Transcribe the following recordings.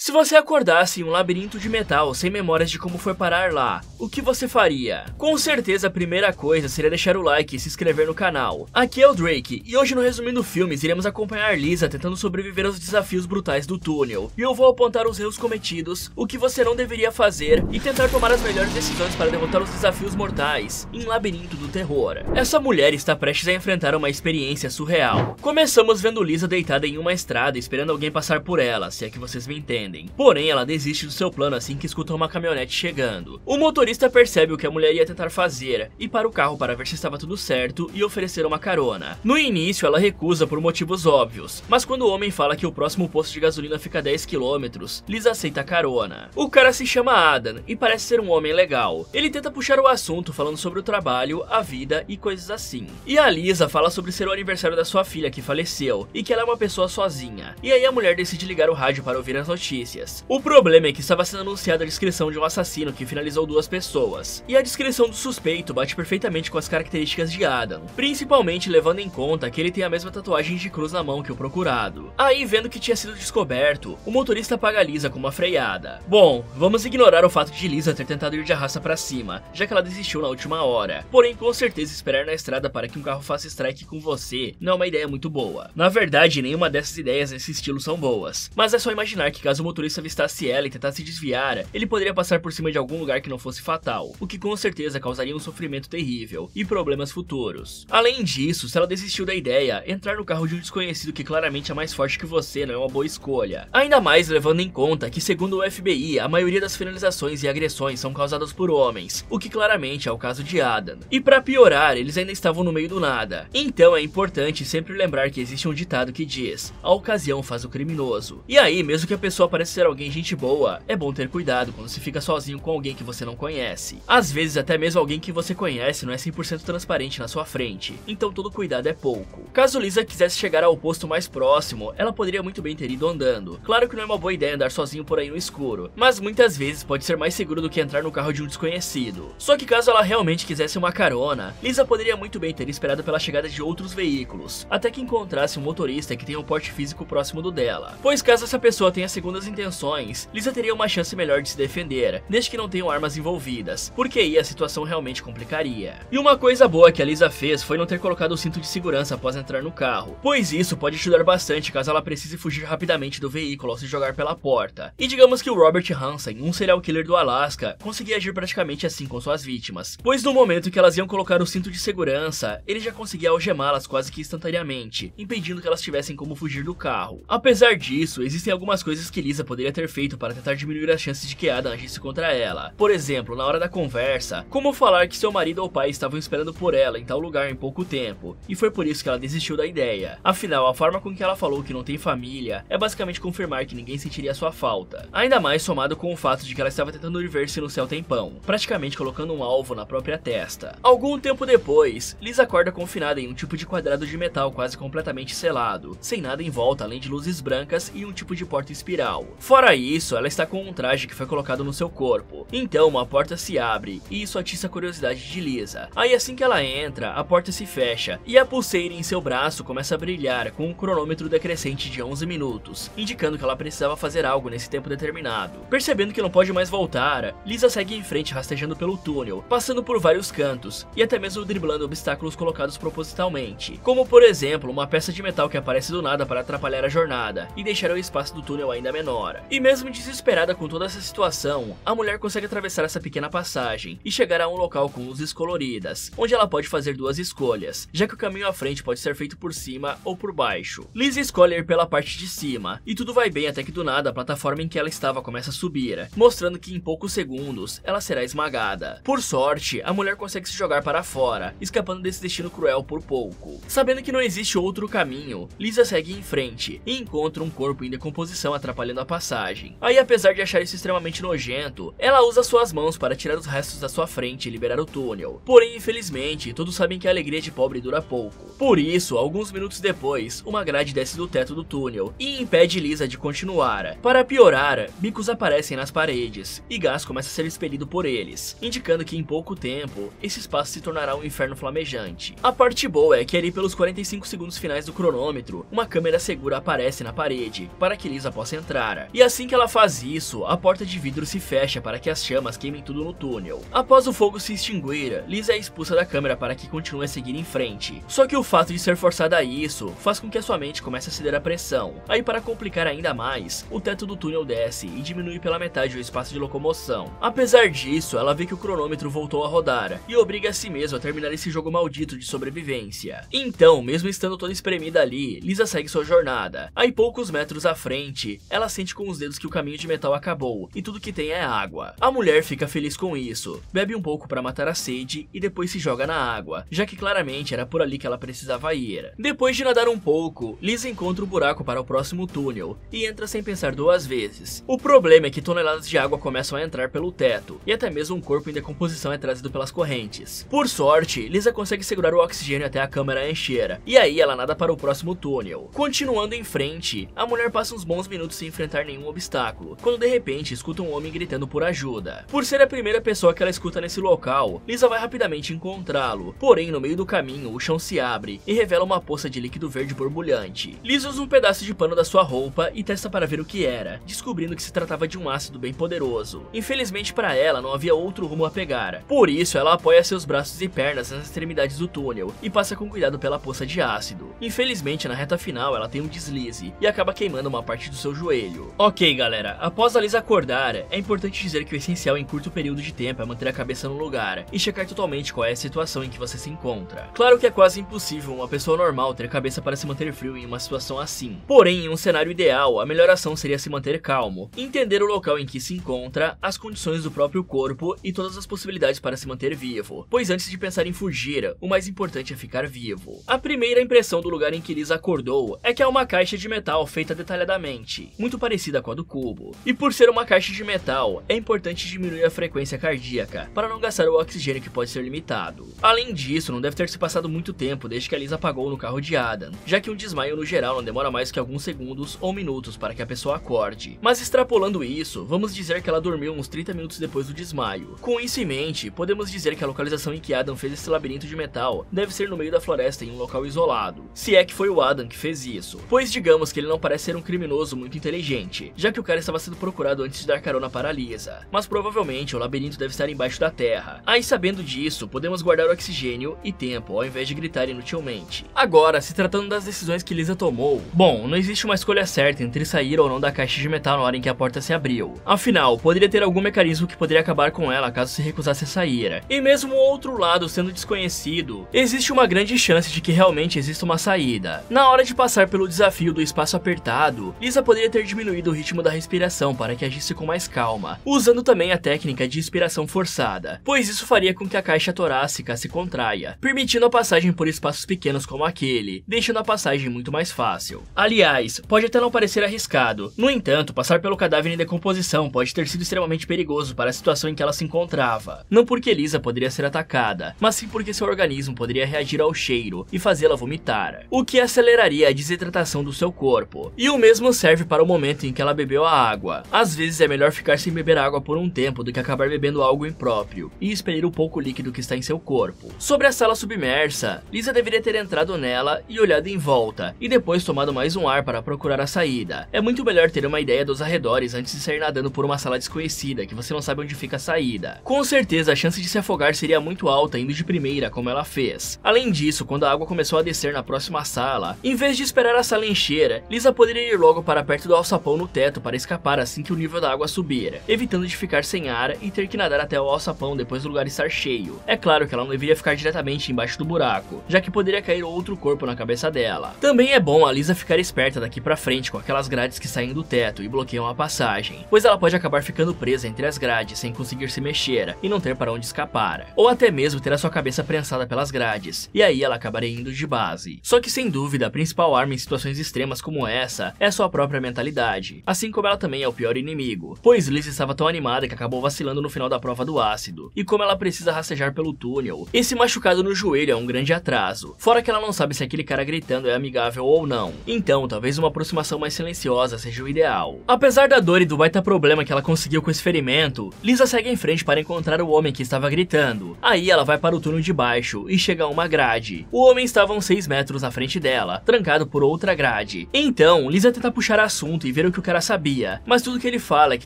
Se você acordasse em um labirinto de metal sem memórias de como foi parar lá, o que você faria? Com certeza a primeira coisa seria deixar o like e se inscrever no canal. Aqui é o Drake, e hoje no Resumindo Filmes iremos acompanhar Lisa tentando sobreviver aos desafios brutais do túnel. E eu vou apontar os erros cometidos, o que você não deveria fazer e tentar tomar as melhores decisões para derrotar os desafios mortais em Labirinto do Terror. Essa mulher está prestes a enfrentar uma experiência surreal. Começamos vendo Lisa deitada em uma estrada esperando alguém passar por ela, se é que vocês me entendem. Porém, ela desiste do seu plano assim que escuta uma caminhonete chegando. O motorista percebe o que a mulher ia tentar fazer e para o carro para ver se estava tudo certo e oferecer uma carona. No início, ela recusa por motivos óbvios, mas quando o homem fala que o próximo posto de gasolina fica a 10 km, Lisa aceita a carona. O cara se chama Adam e parece ser um homem legal. Ele tenta puxar o assunto falando sobre o trabalho, a vida e coisas assim. E a Lisa fala sobre ser o aniversário da sua filha que faleceu e que ela é uma pessoa sozinha. E aí a mulher decide ligar o rádio para ouvir as notícias. O problema é que estava sendo anunciada a descrição de um assassino que finalizou 2 pessoas, e a descrição do suspeito bate perfeitamente com as características de Adam, principalmente levando em conta que ele tem a mesma tatuagem de cruz na mão que o procurado. Aí, vendo que tinha sido descoberto, o motorista apaga Lisa com uma freada. Bom, vamos ignorar o fato de Lisa ter tentado ir de arrasta pra cima, já que ela desistiu na última hora. Porém, com certeza esperar na estrada para que um carro faça strike com você não é uma ideia muito boa. Na verdade, nenhuma dessas ideias nesse estilo são boas, mas é só imaginar que caso o motorista avistasse ela e tentasse desviar, ele poderia passar por cima de algum lugar que não fosse fatal, o que com certeza causaria um sofrimento terrível e problemas futuros. Além disso, se ela desistiu da ideia, entrar no carro de um desconhecido que claramente é mais forte que você não é uma boa escolha. Ainda mais levando em conta que, segundo o FBI, a maioria das finalizações e agressões são causadas por homens, o que claramente é o caso de Adam. E pra piorar, eles ainda estavam no meio do nada. Então é importante sempre lembrar que existe um ditado que diz: a ocasião faz o criminoso. E aí, mesmo que a pessoa parece ser alguém gente boa, é bom ter cuidado quando se fica sozinho com alguém que você não conhece. Às vezes até mesmo alguém que você conhece não é 100% transparente na sua frente, então todo cuidado é pouco. Caso Lisa quisesse chegar ao posto mais próximo, ela poderia muito bem ter ido andando. Claro que não é uma boa ideia andar sozinho por aí no escuro, mas muitas vezes pode ser mais seguro do que entrar no carro de um desconhecido. Só que caso ela realmente quisesse uma carona, Lisa poderia muito bem ter esperado pela chegada de outros veículos, até que encontrasse um motorista que tenha um porte físico próximo do dela, pois caso essa pessoa tenha segundas intenções, Lisa teria uma chance melhor de se defender, desde que não tenham armas envolvidas, porque aí a situação realmente complicaria. E uma coisa boa que a Lisa fez foi não ter colocado o cinto de segurança após entrar no carro, pois isso pode ajudar bastante caso ela precise fugir rapidamente do veículo ao se jogar pela porta. E digamos que o Robert Hansen, um serial killer do Alasca, conseguia agir praticamente assim com suas vítimas, pois no momento que elas iam colocar o cinto de segurança, ele já conseguia algemá-las quase que instantaneamente, impedindo que elas tivessem como fugir do carro. Apesar disso, existem algumas coisas que Lisa poderia ter feito para tentar diminuir as chances de que Adam agisse contra ela. Por exemplo, na hora da conversa, como falar que seu marido ou pai estavam esperando por ela em tal lugar em pouco tempo, e foi por isso que ela desistiu da ideia. Afinal, a forma com que ela falou que não tem família é basicamente confirmar que ninguém sentiria sua falta. Ainda mais somado com o fato de que ela estava tentando ver-se no céu tempão, praticamente colocando um alvo na própria testa. Algum tempo depois, Lisa acorda confinada em um tipo de quadrado de metal quase completamente selado, sem nada em volta além de luzes brancas e um tipo de porta espiral. Fora isso, ela está com um traje que foi colocado no seu corpo. Então uma porta se abre e isso atiça a curiosidade de Lisa. Aí assim que ela entra, a porta se fecha e a pulseira em seu braço começa a brilhar com um cronômetro decrescente de 11 minutos, indicando que ela precisava fazer algo nesse tempo determinado. Percebendo que não pode mais voltar, Lisa segue em frente rastejando pelo túnel, passando por vários cantos e até mesmo driblando obstáculos colocados propositalmente, como por exemplo uma peça de metal que aparece do nada para atrapalhar a jornada e deixar o espaço do túnel ainda menor. E mesmo desesperada com toda essa situação, a mulher consegue atravessar essa pequena passagem e chegar a um local com luzes coloridas, onde ela pode fazer 2 escolhas, já que o caminho à frente pode ser feito por cima ou por baixo. Lisa escolhe ir pela parte de cima, e tudo vai bem até que do nada a plataforma em que ela estava começa a subir, mostrando que em poucos segundos ela será esmagada. Por sorte, a mulher consegue se jogar para fora, escapando desse destino cruel por pouco. Sabendo que não existe outro caminho, Lisa segue em frente e encontra um corpo em decomposição atrapalhando a passagem. Aí, apesar de achar isso extremamente nojento, ela usa suas mãos para tirar os restos da sua frente e liberar o túnel. Porém, infelizmente, todos sabem que a alegria de pobre dura pouco. Por isso, alguns minutos depois, uma grade desce do teto do túnel e impede Lisa de continuar. Para piorar, bicos aparecem nas paredes e gás começa a ser expelido por eles, indicando que em pouco tempo, esse espaço se tornará um inferno flamejante. A parte boa é que ali pelos 45 segundos finais do cronômetro, uma câmera segura aparece na parede para que Lisa possa entrar. cara. E assim que ela faz isso, a porta de vidro se fecha para que as chamas queimem tudo no túnel. Após o fogo se extinguir, Lisa é expulsa da câmera para que continue a seguir em frente. Só que o fato de ser forçada a isso faz com que a sua mente comece a ceder à pressão. Aí, para complicar ainda mais, o teto do túnel desce e diminui pela metade o espaço de locomoção. Apesar disso, ela vê que o cronômetro voltou a rodar e obriga a si mesma a terminar esse jogo maldito de sobrevivência. Então, mesmo estando toda espremida ali, Lisa segue sua jornada. Aí, poucos metros à frente, ela sente com os dedos que o caminho de metal acabou e tudo que tem é água. A mulher fica feliz com isso, bebe um pouco para matar a sede e depois se joga na água, já que claramente era por ali que ela precisava ir. Depois de nadar um pouco, Lisa encontra o buraco para o próximo túnel e entra sem pensar duas vezes. O problema é que toneladas de água começam a entrar pelo teto e até mesmo um corpo em decomposição é trazido pelas correntes. Por sorte, Lisa consegue segurar o oxigênio até a câmara encher e aí ela nada para o próximo túnel. Continuando em frente, a mulher passa uns bons minutos sem enfrentar nenhum obstáculo, quando de repente escuta um homem gritando por ajuda. Por ser a primeira pessoa que ela escuta nesse local, Lisa vai rapidamente encontrá-lo, porém no meio do caminho o chão se abre e revela uma poça de líquido verde borbulhante. Lisa usa um pedaço de pano da sua roupa e testa para ver o que era, descobrindo que se tratava de um ácido bem poderoso. Infelizmente para ela não havia outro rumo a pegar, por isso ela apoia seus braços e pernas nas extremidades do túnel e passa com cuidado pela poça de ácido. Infelizmente na reta final ela tem um deslize e acaba queimando uma parte do seu joelho. Ok galera, após a Lisa acordar, é importante dizer que o essencial em curto período de tempo é manter a cabeça no lugar e checar totalmente qual é a situação em que você se encontra. Claro que é quase impossível uma pessoa normal ter cabeça para se manter frio em uma situação assim. Porém, em um cenário ideal, a melhor ação seria se manter calmo, entender o local em que se encontra, as condições do próprio corpo e todas as possibilidades para se manter vivo, pois antes de pensar em fugir, o mais importante é ficar vivo. A primeira impressão do lugar em que Lisa acordou é que é uma caixa de metal feita detalhadamente, muito parecida com a do cubo. E por ser uma caixa de metal, é importante diminuir a frequência cardíaca, para não gastar o oxigênio que pode ser limitado. Além disso, não deve ter se passado muito tempo desde que a Lisa apagou no carro de Adam, já que um desmaio no geral não demora mais que alguns segundos ou minutos para que a pessoa acorde. Mas extrapolando isso, vamos dizer que ela dormiu uns 30 minutos depois do desmaio. Com isso em mente, podemos dizer que a localização em que Adam fez esse labirinto de metal deve ser no meio da floresta em um local isolado, se é que foi o Adam que fez isso, pois digamos que ele não parece ser um criminoso muito inteligente, já que o cara estava sendo procurado antes de dar carona para a Lisa, mas provavelmente o labirinto deve estar embaixo da terra. Aí sabendo disso, podemos guardar oxigênio e tempo ao invés de gritar inutilmente. Agora, se tratando das decisões que Lisa tomou, bom, não existe uma escolha certa entre sair ou não da caixa de metal na hora em que a porta se abriu. Afinal, poderia ter algum mecanismo que poderia acabar com ela caso se recusasse a sair. E mesmo o outro lado sendo desconhecido, existe uma grande chance de que realmente exista uma saída. Na hora de passar pelo desafio do espaço apertado, Lisa poderia ter diminuído o ritmo da respiração para que agisse com mais calma, usando também a técnica de inspiração forçada, pois isso faria com que a caixa torácica se contraia, permitindo a passagem por espaços pequenos como aquele, deixando a passagem muito mais fácil. Aliás, pode até não parecer arriscado, no entanto, passar pelo cadáver em decomposição pode ter sido extremamente perigoso para a situação em que ela se encontrava. Não porque Lisa poderia ser atacada, mas sim porque seu organismo poderia reagir ao cheiro e fazê-la vomitar, o que aceleraria a desidratação do seu corpo. E o mesmo serve para o momento em que ela bebeu a água. Às vezes é melhor ficar sem beber água por um tempo do que acabar bebendo algo impróprio e expelir o pouco líquido que está em seu corpo. Sobre a sala submersa, Lisa deveria ter entrado nela e olhado em volta, e depois tomado mais um ar para procurar a saída. É muito melhor ter uma ideia dos arredores antes de sair nadando por uma sala desconhecida que você não sabe onde fica a saída. Com certeza a chance de se afogar seria muito alta indo de primeira, como ela fez. Além disso, quando a água começou a descer na próxima sala, em vez de esperar a sala encher, Lisa poderia ir logo para perto do alçapão no teto para escapar assim que o nível da água subir, evitando de ficar sem ar e ter que nadar até o alçapão depois do lugar estar cheio. É claro que ela não deveria ficar diretamente embaixo do buraco, já que poderia cair outro corpo na cabeça dela. Também é bom a Lisa ficar esperta daqui pra frente com aquelas grades que saem do teto e bloqueiam a passagem, pois ela pode acabar ficando presa entre as grades sem conseguir se mexer e não ter para onde escapar, ou até mesmo ter a sua cabeça prensada pelas grades, e aí ela acabaria indo de base. Só que sem dúvida a principal arma em situações extremas como essa é a sua própria mentalidade, assim como ela também é o pior inimigo, pois Lisa estava tão animada que acabou vacilando no final da prova do ácido, e como ela precisa rastejar pelo túnel, esse machucado no joelho é um grande atraso, fora que ela não sabe se aquele cara gritando é amigável ou não, então talvez uma aproximação mais silenciosa seja o ideal. Apesar da dor e do baita problema que ela conseguiu com esse ferimento, Lisa segue em frente para encontrar o homem que estava gritando. Aí ela vai para o túnel de baixo e chega a uma grade. O homem estava a uns 6 metros à frente dela, trancado por outra grade. Então, Lisa tenta puxar assunto e ver o que o cara sabia, mas tudo que ele fala é que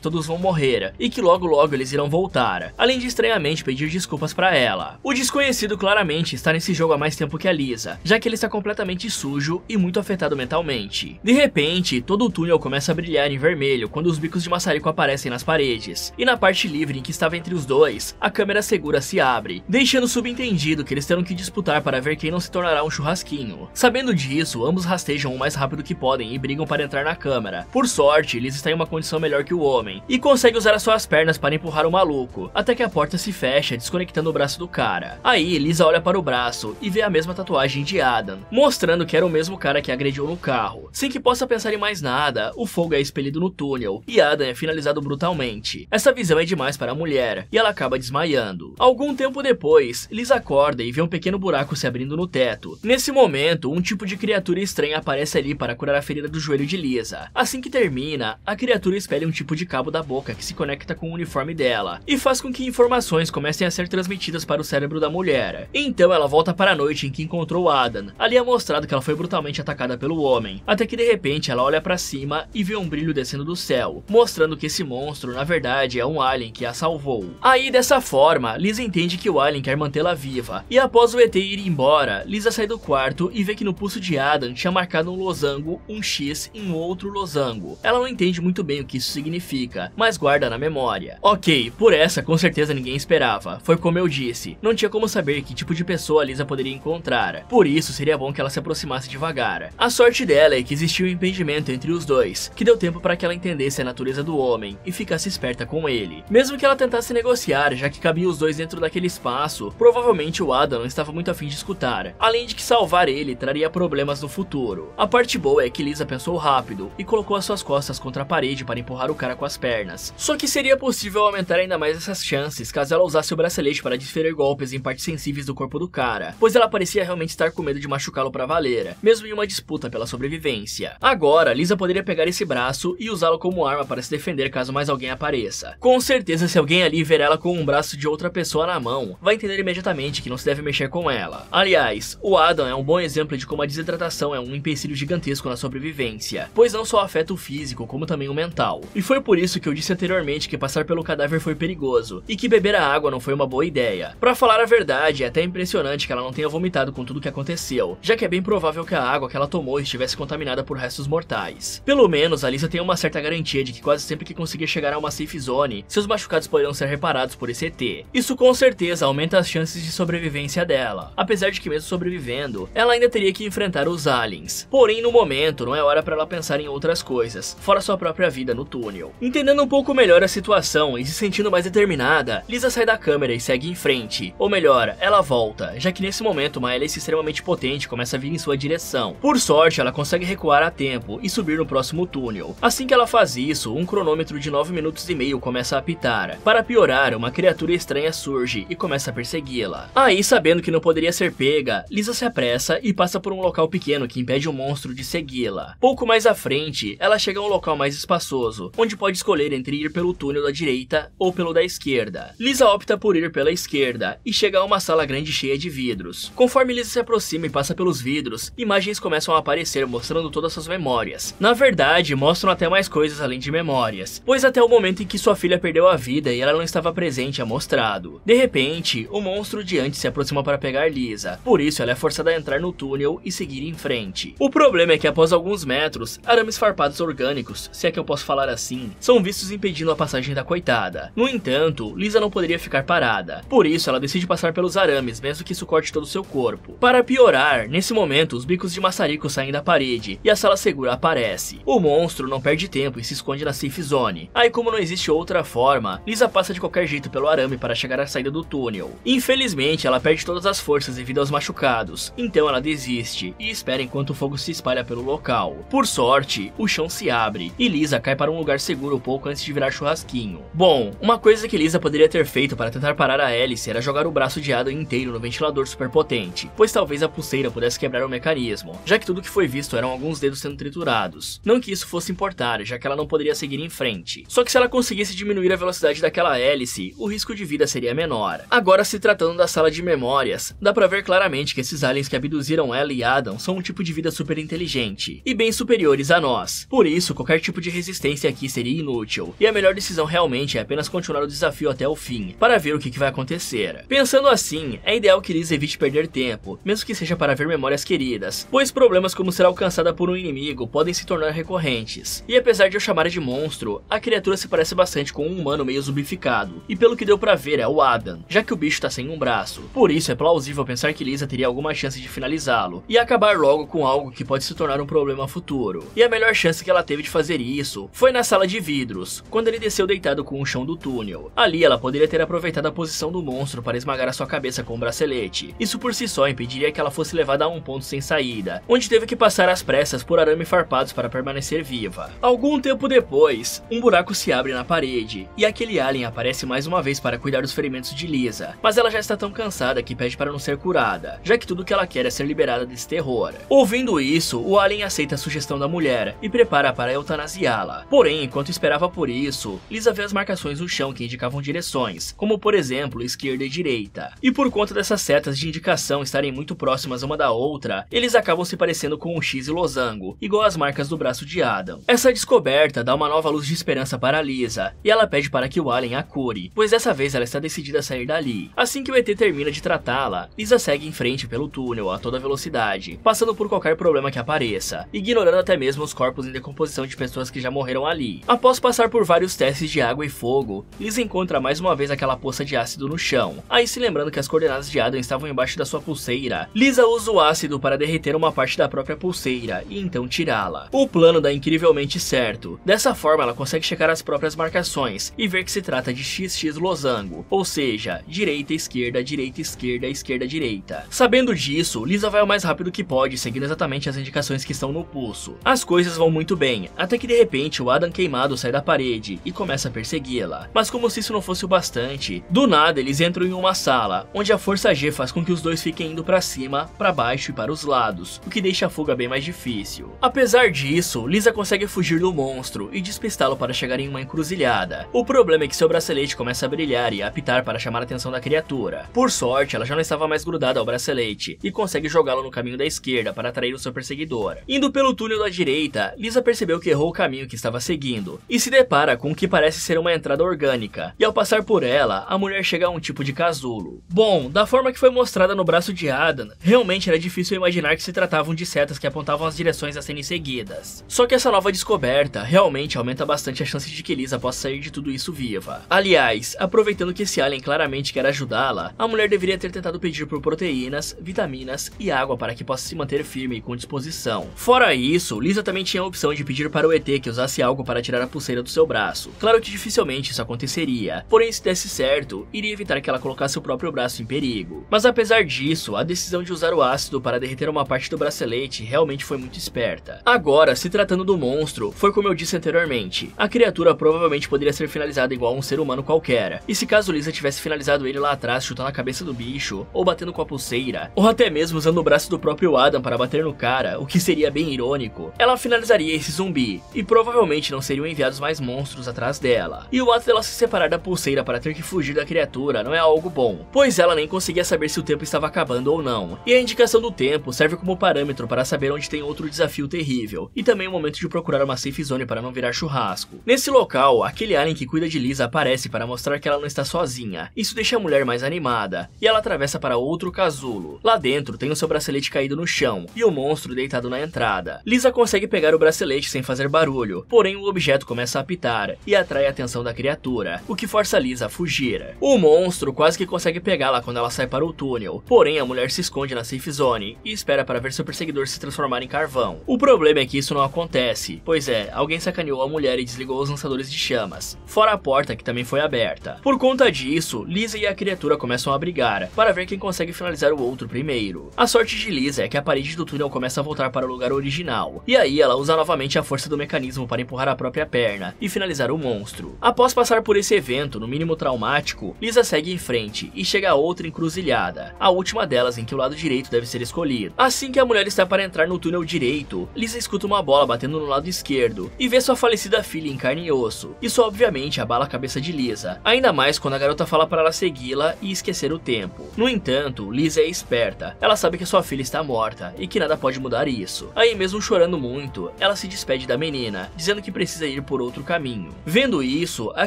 todos vão morrer e que logo logo eles irão voltar, além de estranhamente pedir desculpas pra ela. O desconhecido claramente está nesse jogo há mais tempo que a Lisa, já que ele está completamente sujo e muito afetado mentalmente. De repente, todo o túnel começa a brilhar em vermelho quando os bicos de maçarico aparecem nas paredes, e na parte livre em que estava entre os dois, a câmera segura se abre, deixando subentendido que eles terão que disputar para ver quem não se tornará um churrasquinho. Sabendo disso, ambos rastejam o mais rápido que podem e brigam para entrar na câmara. Por sorte, Lisa está em uma condição melhor que o homem, e consegue usar as suas pernas para empurrar o maluco, até que a porta se fecha, desconectando o braço do cara. Aí, Lisa olha para o braço e vê a mesma tatuagem de Adam, mostrando que era o mesmo cara que agrediu no carro. Sem que possa pensar em mais nada, o fogo é expelido no túnel, e Adam é finalizado brutalmente. Essa visão é demais para a mulher, e ela acaba desmaiando. Algum tempo depois, Lisa acorda e vê um pequeno buraco se abrindo no teto. Nesse momento, um tipo de criatura estranha aparece ali para curar a ferida do joelho de Lisa. Assim que termina, a criatura expele um tipo de cabo da boca que se conecta com o uniforme dela, e faz com que informações comecem a ser transmitidas para o cérebro da mulher. Então ela volta para a noite em que encontrou Adam. Ali é mostrado que ela foi brutalmente atacada pelo homem, até que de repente ela olha para cima e vê um brilho descendo do céu, mostrando que esse monstro na verdade é um alien que a salvou. Aí dessa forma, Lisa entende que o alien quer mantê-la viva, e após o ET ir embora, Lisa sai do quarto e vê que no pulso de Adam tinha marcado um losango, um X em outro losango. Ela não entende muito bem o que isso significa, mas guarda na memória. Ok, por essa com certeza ninguém esperava, foi como eu disse, não tinha como saber que tipo de pessoa a Lisa poderia encontrar, por isso seria bom que ela se aproximasse devagar. A sorte dela é que existia um impedimento entre os dois, que deu tempo para que ela entendesse a natureza do homem e ficasse esperta com ele. Mesmo que ela tentasse negociar, já que cabia os dois dentro daquele espaço, provavelmente o Adam não estava muito afim de escutar, além de que salvar ele traria problemas no futuro. A parte boa é que Lisa pensou rápido e colocou as suas costas contra a parede para empurrar o cara com as pernas. Só que seria possível aumentar ainda mais essas chances caso ela usasse o bracelete para desferir golpes em partes sensíveis do corpo do cara, pois ela parecia realmente estar com medo de machucá-lo para valer, mesmo em uma disputa pela sobrevivência. Agora, Lisa poderia pegar esse braço e usá-lo como arma para se defender caso mais alguém apareça. Com certeza, se alguém ali ver ela com um braço de outra pessoa na mão, vai entender imediatamente que não se deve mexer com ela. Aliás, o Adam é um bom exemplo de como a desidratação é um empecilho gigantesco na sobrevivência, pois não só afeta o físico, como também o mental. E foi por isso que eu disse anteriormente que passar pelo cadáver foi perigoso, e que beber a água não foi uma boa ideia. Pra falar a verdade, é até impressionante que ela não tenha vomitado com tudo o que aconteceu, já que é bem provável que a água que ela tomou estivesse contaminada por restos mortais. Pelo menos, a Lisa tem uma certa garantia de que quase sempre que conseguir chegar a uma safe zone, seus machucados poderão ser reparados por esse ET. Isso com certeza aumenta as chances de sobrevivência dela, apesar de que mesmo sobrevivendo, ela ainda teria que enfrentar os aliens. Porém, no momento, não é hora para ela pensar em outras coisas, fora sua própria vida no túnel. Entendendo um pouco melhor a situação e se sentindo mais determinada, Lisa sai da câmera e segue em frente. Ou melhor, ela volta, já que nesse momento uma hélice extremamente potente começa a vir em sua direção. Por sorte, ela consegue recuar a tempo e subir no próximo túnel. Assim que ela faz isso, um cronômetro de 9 minutos e meio começa a apitar. Para piorar, uma criatura estranha surge e começa a persegui-la. Aí, sabendo que não poderia ser pega, Lisa se apressa e passa por um local pequeno que impede o monstro de segui-la. Pouco mais à frente, ela chega a um local mais espaçoso, onde pode escolher entre ir pelo túnel da direita ou pelo da esquerda. Lisa opta por ir pela esquerda e chega a uma sala grande cheia de vidros. Conforme Lisa se aproxima e passa pelos vidros, imagens começam a aparecer mostrando todas suas memórias. Na verdade, mostram até mais coisas além de memórias, pois até o momento em que sua filha perdeu a vida e ela não estava presente é mostrado. De repente, o monstro de antes se aproxima para pegar Lisa, por isso ela é forçada a entrar no túnel e seguir em frente. O problema é que após alguns metros, arames farpados orgânicos, se é que eu posso falar assim, são vistos impedindo a passagem da coitada. No entanto, Lisa não poderia ficar parada, por isso ela decide passar pelos arames, mesmo que isso corte todo o seu corpo. Para piorar, nesse momento os bicos de maçarico saem da parede e a sala segura aparece. O monstro não perde tempo e se esconde na safe zone. Aí, como não existe outra forma, Lisa passa de qualquer jeito pelo arame para chegar à saída do túnel. Infelizmente, ela perde todas as forças devido aos machucados, então ela desiste e espera enquanto o fogo se espalha pelo local. Por sorte, o chão se abre e Lisa cai para um lugar seguro pouco antes de virar churrasquinho. Bom, uma coisa que Lisa poderia ter feito para tentar parar a hélice era jogar o braço de Adam inteiro no ventilador superpotente, pois talvez a pulseira pudesse quebrar o mecanismo, já que tudo que foi visto eram alguns dedos sendo triturados. Não que isso fosse importar, já que ela não poderia seguir em frente. Só que se ela conseguisse diminuir a velocidade daquela hélice, o risco de vida seria menor. Agora, se tratando da sala de memórias, dá pra ver claramente que esses aliens que abduziram ela e Adam são um tipo de vida super inteligente, e bem superiores a nós. Por Por isso, qualquer tipo de resistência aqui seria inútil, e a melhor decisão realmente é apenas continuar o desafio até o fim, para ver o que vai acontecer. Pensando assim, é ideal que Lisa evite perder tempo, mesmo que seja para ver memórias queridas, pois problemas como ser alcançada por um inimigo podem se tornar recorrentes. E apesar de eu chamar de monstro, a criatura se parece bastante com um humano meio zumbificado, e pelo que deu pra ver é o Adam, já que o bicho tá sem um braço. Por isso é plausível pensar que Lisa teria alguma chance de finalizá-lo, e acabar logo com algo que pode se tornar um problema futuro. E a melhor chance que ela teve de fazer isso foi na sala de vidros, quando ele desceu deitado com o chão do túnel. Ali ela poderia ter aproveitado a posição do monstro para esmagar a sua cabeça com o bracelete. Isso por si só impediria que ela fosse levada a um ponto sem saída, onde teve que passar às pressas por arame farpados para permanecer viva. Algum tempo depois, um buraco se abre na parede, e aquele alien aparece mais uma vez para cuidar dos ferimentos de Lisa, mas ela já está tão cansada que pede para não ser curada, já que tudo que ela quer é ser liberada desse terror. Ouvindo isso, o alien aceita a sugestão da mulher e prepara para eutanasiá-la. Porém, enquanto esperava por isso, Lisa vê as marcações no chão que indicavam direções, como por exemplo esquerda e direita. E por conta dessas setas de indicação estarem muito próximas uma da outra, eles acabam se parecendo com um X e losango, igual as marcas do braço de Adam. Essa descoberta dá uma nova luz de esperança para Lisa, e ela pede para que o alien a cure, pois dessa vez ela está decidida a sair dali. Assim que o ET termina de tratá-la, Lisa segue em frente pelo túnel a toda velocidade, passando por qualquer problema que apareça, ignorando até mesmo os corpos em decomposição de pessoas que já morreram ali. Após passar por vários testes de água e fogo, Lisa encontra mais uma vez aquela poça de ácido no chão. Aí, se lembrando que as coordenadas de Adam estavam embaixo da sua pulseira, Lisa usa o ácido para derreter uma parte da própria pulseira e então tirá-la. O plano dá incrivelmente certo. Dessa forma ela consegue checar as próprias marcações e ver que se trata de XX losango, ou seja, direita, esquerda, esquerda, direita. Sabendo disso, Lisa vai o mais rápido que pode, seguindo exatamente as indicações que estão no pulso. As coisas vão muito bem, até que de repente o Adam queimado sai da parede e começa a persegui-la. Mas como se isso não fosse o bastante, do nada eles entram em uma sala, onde a força G faz com que os dois fiquem indo pra cima, pra baixo e para os lados, o que deixa a fuga bem mais difícil. Apesar disso, Lisa consegue fugir do monstro e despistá-lo para chegar em uma encruzilhada. O problema é que seu bracelete começa a brilhar e a apitar para chamar a atenção da criatura. Por sorte, ela já não estava mais grudada ao bracelete e consegue jogá-lo no caminho da esquerda para atrair o seu perseguidor. Indo pelo túnel da direita, Lisa percebeu que errou o caminho que estava seguindo e se depara com o que parece ser uma entrada orgânica, e ao passar por ela, a mulher chega a um tipo de casulo. Bom, da forma que foi mostrada no braço de Adam, realmente era difícil imaginar que se tratavam de setas que apontavam as direções a serem seguidas. Só que essa nova descoberta realmente aumenta bastante a chance de que Lisa possa sair de tudo isso viva. Aliás, aproveitando que esse alien claramente quer ajudá-la, a mulher deveria ter tentado pedir por proteínas, vitaminas e água para que possa se manter firme e com disposição. Fora isso, Lisa também tinha a opção de pedir para o ET que usasse algo para tirar a pulseira do seu braço. Claro que dificilmente isso aconteceria, porém se desse certo, iria evitar que ela colocasse o próprio braço em perigo. Mas apesar disso, a decisão de usar o ácido para derreter uma parte do bracelete realmente foi muito esperta. Agora, se tratando do monstro, foi como eu disse anteriormente, a criatura provavelmente poderia ser finalizada igual a um ser humano qualquer, e se caso Lisa tivesse finalizado ele lá atrás chutando a cabeça do bicho, ou batendo com a pulseira, ou até mesmo usando o braço do próprio Adam para bater no cara, o que seria bem irônico, ela finalizaria esse zumbi, e provavelmente não seriam enviados mais monstros atrás dela. E o ato dela se separar da pulseira para ter que fugir da criatura não é algo bom, pois ela nem conseguia saber se o tempo estava acabando ou não, e a indicação do tempo serve como parâmetro para saber onde tem outro desafio terrível, e também o momento de procurar uma safe zone para não virar churrasco. Nesse local, aquele alien que cuida de Lisa aparece para mostrar que ela não está sozinha. Isso deixa a mulher mais animada, e ela atravessa para outro casulo. Lá dentro tem o seu bracelete caído no chão, e o monstro deitado na entrada. Lisa consegue pegar o bracelete sem fazer barulho, porém o objeto começa a apitar, e atrai a atenção da criatura, o que força Lisa a fugir. O monstro quase que consegue pegá-la quando ela sai para o túnel, porém a mulher se esconde na safe zone, e espera para ver seu perseguidor se transformar em carvão. O problema é que isso não acontece, pois alguém sacaneou a mulher e desligou os lançadores de chamas, fora a porta que também foi aberta. Por conta disso, Lisa e a criatura começam a brigar, para ver quem consegue finalizar o outro primeiro. A sorte de Lisa é que a parede do túnel começa a voltar para o lugar original, e aí ela usa novamente a força do mecanismo para empurrar a própria perna e finalizar o monstro. Após passar por esse evento, no mínimo traumático, Lisa segue em frente e chega a outra encruzilhada, a última delas em que o lado direito deve ser escolhido. Assim que a mulher está para entrar no túnel direito, Lisa escuta uma bola batendo no lado esquerdo e vê sua falecida filha em carne e osso. Isso obviamente abala a cabeça de Lisa, ainda mais quando a garota fala para ela segui-la e esquecer o tempo. No entanto, Lisa é esperta, ela sabe que sua filha está morta e que nada pode mudar isso. Aí mesmo chorando muito, ela se despede da menina, dizendo que precisa ir por outro caminho. Vendo isso, a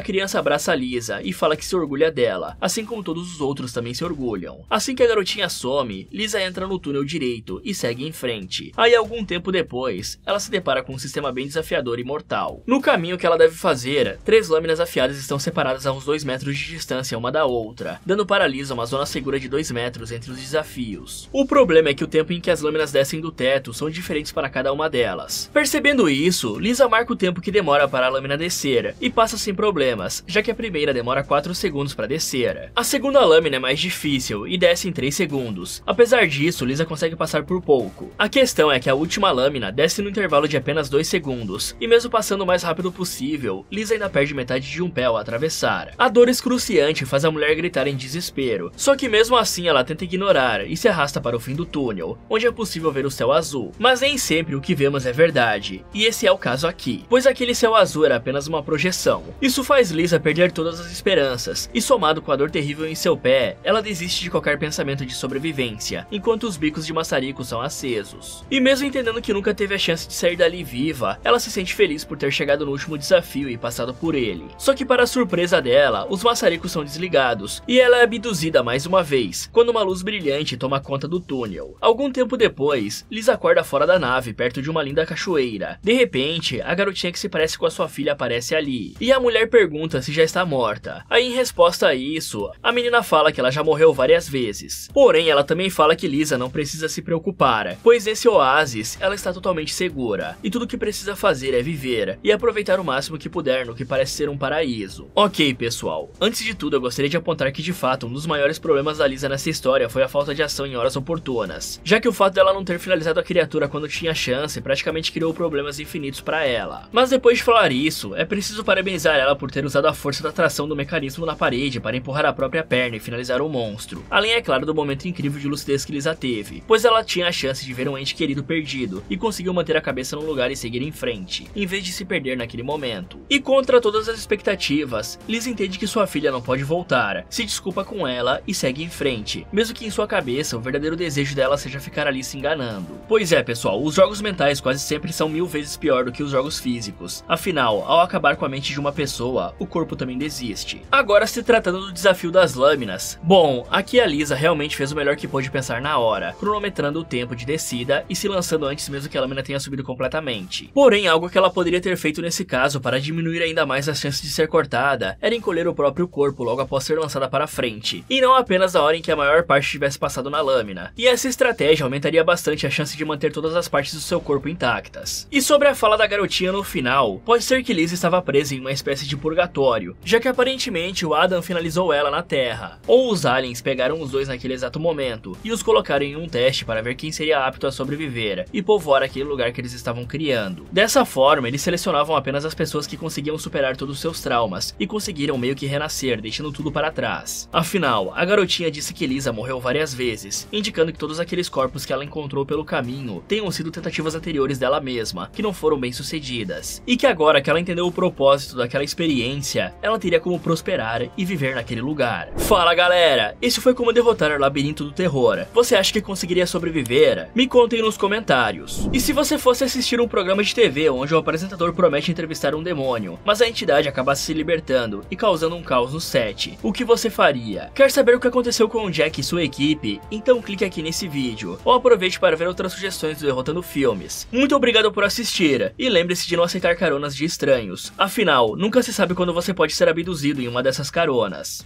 criança abraça a Lisa e fala que se orgulha dela, assim como todos os outros também se orgulham. Assim que a garotinha some, Lisa entra no túnel direito e segue em frente. Aí algum tempo depois, ela se depara com um sistema bem desafiador e mortal. No caminho que ela deve fazer, 3 lâminas afiadas estão separadas a uns 2 metros de distância uma da outra, dando para Lisa uma zona segura de 2 metros entre os desafios. O problema é que o tempo em que as lâminas descem do teto são diferentes para cada uma delas. Percebendo isso, Lisa marca o tempo que demora para a lâmina descer e passa sem problemas, já que a primeira demora 4 segundos para descer. A segunda lâmina é mais difícil e desce em 3 segundos. Apesar disso, Lisa consegue passar por pouco. A questão é que a última lâmina desce no intervalo de apenas 2 segundos, e mesmo passando o mais rápido possível, Lisa ainda perde metade de um pé ao atravessar. A dor excruciante faz a mulher gritar em desespero, só que mesmo assim ela tenta ignorar e se arrasta para o fim do túnel, onde é possível ver o céu azul. Mas nem sempre o que vemos é verdade, e esse é o caso aqui, pois aquele céu azul era apenas uma projeção. Isso faz Lisa perder todas as esperanças, e somado com a dor terrível em seu pé, ela desiste de qualquer pensamento de sobrevivência, enquanto os bicos de maçarico são acesos. E mesmo entendendo que nunca teve a chance de sair dali viva, ela se sente feliz por ter chegado no último desafio e passado por ele. Só que para surpresa dela, os maçaricos são desligados, e ela é abduzida mais uma vez, quando uma luz brilhante toma conta do túnel. Algum tempo depois, Lisa acorda fora da nave, perto de uma linda cachoeira. De repente, a garotinha que se parece com a sua filha aparece ali, e a mulher pergunta se já está morta. Aí, em resposta a isso, a menina fala que ela já morreu várias vezes. Porém, ela também fala que Lisa não precisa se preocupar, pois nesse oásis, ela está totalmente segura, e tudo que precisa fazer é viver, e aproveitar o máximo que puder no que parece ser um paraíso. Ok, pessoal, antes de tudo eu gostaria de apontar que de fato um dos maiores problemas da Lisa nessa história foi a falta de ação em horas oportunas, já que o fato dela não ter finalizado a criatura quando tinha chance praticamente criou problemas infinitos para ela. Mas depois de falar isso, é preciso parabenizar ela por ter usado a força da tração do mecanismo na parede para empurrar a própria perna e finalizar o monstro, além é claro do momento incrível de lucidez que Lisa teve, pois ela tinha a chance de ver um ente querido perdido e conseguiu manter a cabeça no lugar e seguir em frente, em vez de se perder naquele momento. E contra todas as expectativas, Lisa entende que sua filha não pode voltar, se desculpa com ela e segue em frente, mesmo que em sua cabeça o verdadeiro desejo dela seja ficar ali se enganando. Pois é, pessoal, os jogos mentais quase sempre são 1000 vezes pior do que os jogos físicos. Afinal, ao acabar com a mente de uma pessoa, o corpo também desiste. Agora, se tratando do desafio das lâminas, bom, aqui a Lisa realmente fez o melhor que pôde pensar na hora, cronometrando o tempo de descida e se lançando antes mesmo que a lâmina tenha subido completamente. Porém, algo que ela poderia ter feito nesse caso para diminuir ainda mais as chances de ser cortada era encolher o próprio corpo logo após ser lançada para frente, e não apenas a hora em que a maior parte tivesse passado na lâmina. E essa estratégia aumentaria bastante a chance de manter todas as partes do seu corpo intactas. E sobre a fala da garotinha no final, pode ser que Lisa estava presa em uma espécie de purgatório, já que aparentemente o Adam finalizou ela na Terra, ou os aliens pegaram os dois naquele exato momento e os colocaram em um teste para ver quem seria apto a sobreviver e povoar aquele lugar que eles estavam criando. Dessa forma, eles selecionavam apenas as pessoas que conseguiam superar todos os seus traumas e conseguiram meio que renascer, deixando tudo para trás. Afinal, a garotinha disse que Lisa morreu várias vezes, indicando que todos aqueles corpos que ela encontrou pelo caminho tenham sido tentativas anteriores dela mesma, que não foram bem sucedidas, e que agora que ela entendeu o propósito daquela experiência, ela teria como prosperar e viver naquele lugar. Fala galera, esse foi como derrotar o labirinto do terror. Você acha que conseguiria sobreviver? Me contem nos comentários. E se você fosse assistir um programa de TV onde o apresentador promete entrevistar um demônio, mas a entidade acabasse se libertando e causando um caos no set, o que você faria? Quer saber o que aconteceu com o Jack e sua equipe? Então clique aqui nesse vídeo, ou aproveite para ver outras sugestões do Derrotando Filmes. Muito obrigado por assistir, e lembre-se de não aceitar caronas de estranhos, afinal, nunca se sabe quando você pode ser abduzido em uma dessas caronas.